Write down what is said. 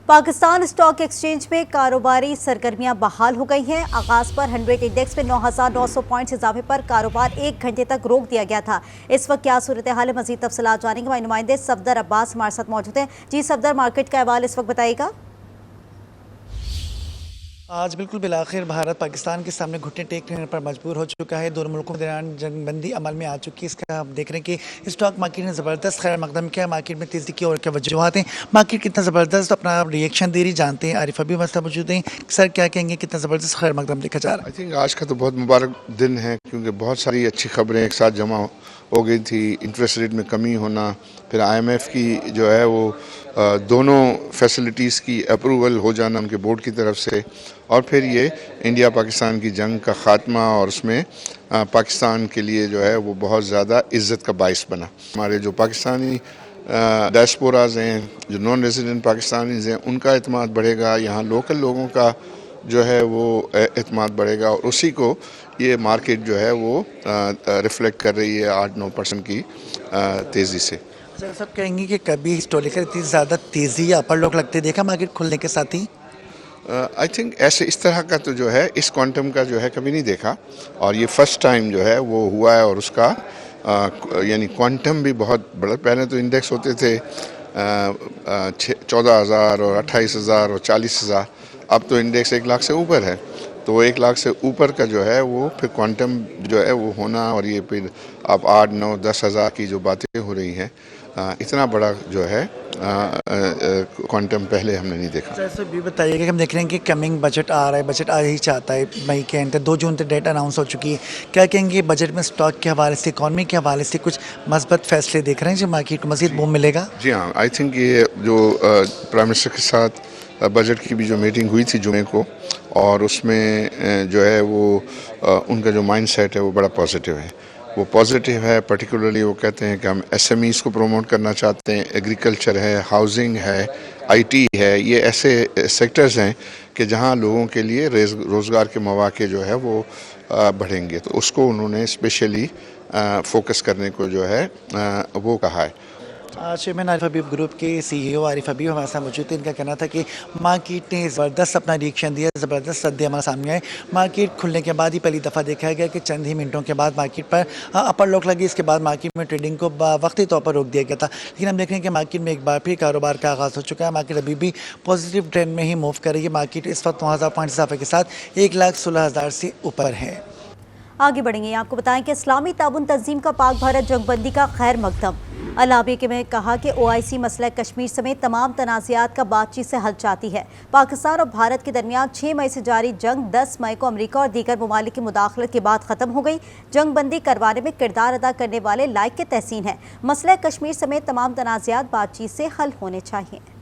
Pakistan stock exchange में कारोबारी सरगर्मियां बहाल हो गई हैं। आगाज पर 100 इंडेक्स में 9,900 पॉइंट्स इजाफे पर कारोबार 1 घंटे तक रोक दिया गया था। इस वक्त क्या सूरत हाल है, मजीद तफसीलात जानेंगे। हमारे नुमाइंदे सफदर अब्बास हमारे साथ मौजूद हैं। जी सफदर, मार्केट का अहवाल इस वक्त बताइएगा। आज बिल्कुल बिलाखिर भारत पाकिस्तान के सामने घुटने टेकने पर मजबूर हो चुका है। दोनों मुल्कों के दरमियान जंगबंदी अमल में आ चुकी है। इसका आप देख रहे हैं कि स्टॉक मार्केट ने ज़बरदस्त खैर मकदम किया। मार्केट में तेज़ी की और क्या वजूहत हैं, मार्केट कितना ज़बरदस्त अपना रिएक्शन दे रही जानते हैं। आरिफ अभी मसला मौजूद हैं। सर क्या कहेंगे, कितना ज़बरदस्त खैर मकदम देखा जा रहा है? आई थिंक आज का तो बहुत मुबारक दिन है, क्योंकि बहुत सारी अच्छी खबरें एक साथ जमा हो गई थी। इंटरेस्ट रेट में कमी होना, फिर IMF की जो है वो दोनों फैसिलिटीज़ की अप्रूवल हो जाना उनके बोर्ड की तरफ से, और फिर ये इंडिया पाकिस्तान की जंग का ख़ात्मा, और उसमें पाकिस्तान के लिए जो है वो बहुत ज़्यादा इज़्ज़त का बाइस बना। हमारे जो पाकिस्तानी डायस्पोराज हैं, जो नॉन रेजिडेंट पाकिस्तानीज़ हैं, उनका एतमाद बढ़ेगा। यहाँ लोकल लोगों का जो है वो एतमाद बढ़ेगा, और उसी को ये मार्केट जो है वो रिफ्लेक्ट कर रही है 8-9% की तेज़ी से। सर सब कहेंगे कि कभी हिस्टोरिकल इतनी ज़्यादा तेज़ी या अपर लोग लगते देखा मार्केट खुलने के साथ ही? आई थिंक ऐसे इस तरह का तो जो है इस क्वांटम का जो है कभी नहीं देखा, और ये फर्स्ट टाइम जो है वो हुआ है। और उसका यानी क्वांटम भी बहुत बड़ा। पहले तो इंडेक्स होते थे 14,000 और 28,000 और 40,000, अब तो इंडेक्स 1 लाख से ऊपर है। तो 1 लाख से ऊपर का जो है वो फिर क्वांटम जो है वो होना, और ये फिर अब 8, 9, 10 हज़ार की जो बातें हो रही हैं, इतना बड़ा जो है क्वांटम पहले हमने नहीं देखा। सर भी बताइएगा कि हम देख रहे हैं कि कमिंग बजट आ रहा है, बजट आ ही चाहता है मई के एंड 2 जून तक डेट अनाउंस हो चुकी है। क्या कहेंगे बजट में स्टॉक के हवाले से, इकॉनमी के हवाले से कुछ मस्बत फैसले देख रहे हैं जो मार्केट को मजीद बूम मिलेगा? जी हाँ, आई थिंक ये जो प्राइम मिनिस्टर के साथ बजट की भी जो मीटिंग हुई थी जुमे को, और उसमें जो है वो उनका जो माइंड सेट है वो बड़ा पॉजिटिव है। वो पॉजिटिव है, पर्टिकुलरली वो कहते हैं कि हम SMEs को प्रमोट करना चाहते हैं। एग्रीकल्चर है, हाउसिंग है, IT है, ये ऐसे सेक्टर्स हैं कि जहाँ लोगों के लिए रोज़गार के मौके जो है वो बढ़ेंगे। तो उसको उन्होंने स्पेशली फोकस करने को जो है वो कहा है। चेयरमैन आरिफ हबीब ग्रुप के CEO आरिफ हबीब हमारे साथ मौजूद थे। इनका कहना था कि मार्केट ने ज़बरदस्त अपना रिएक्शन दिया, ज़बरदस्त सद्दे हमारे सामने आए। मार्केट खुलने के बाद ही पहली दफ़ा देखा गया कि चंद ही मिनटों के बाद मार्केट पर अपर लॉक लगी। इसके बाद मार्केट में ट्रेडिंग को वक्ती तौर पर रोक दिया गया था। लेकिन हम देख रहे हैं कि मार्केट में एक बार फिर कारोबार का आगाज़ हो चुका है। मार्केट अभी भी पॉजिटिव ट्रेंड में ही मूव कर रही है। मार्केट इस वक्त 9,000 पॉइंट इजाफे के साथ 1,16,000 से ऊपर है। आगे बढ़ेंगे, आपको बताएं कि इस्लामी ताउन तंजीम का पाक भारत जंगबंदी का खैर मकदम। अलाबी के में कहा कि OIC मसला कश्मीर समेत तमाम तनाज़ात का बातचीत से हल चाहती है। पाकिस्तान और भारत के दरमियान 6 मई से जारी जंग 10 मई को अमरीका और दीगर ममालिक की मुदाखलत के बाद ख़त्म हो गई। जंग बंदी करवाने में किरदार अदा करने वाले लायक के तहसीन है। मसला कश्मीर समेत तमाम तनाज़ात बातचीत से हल होने चाहिए।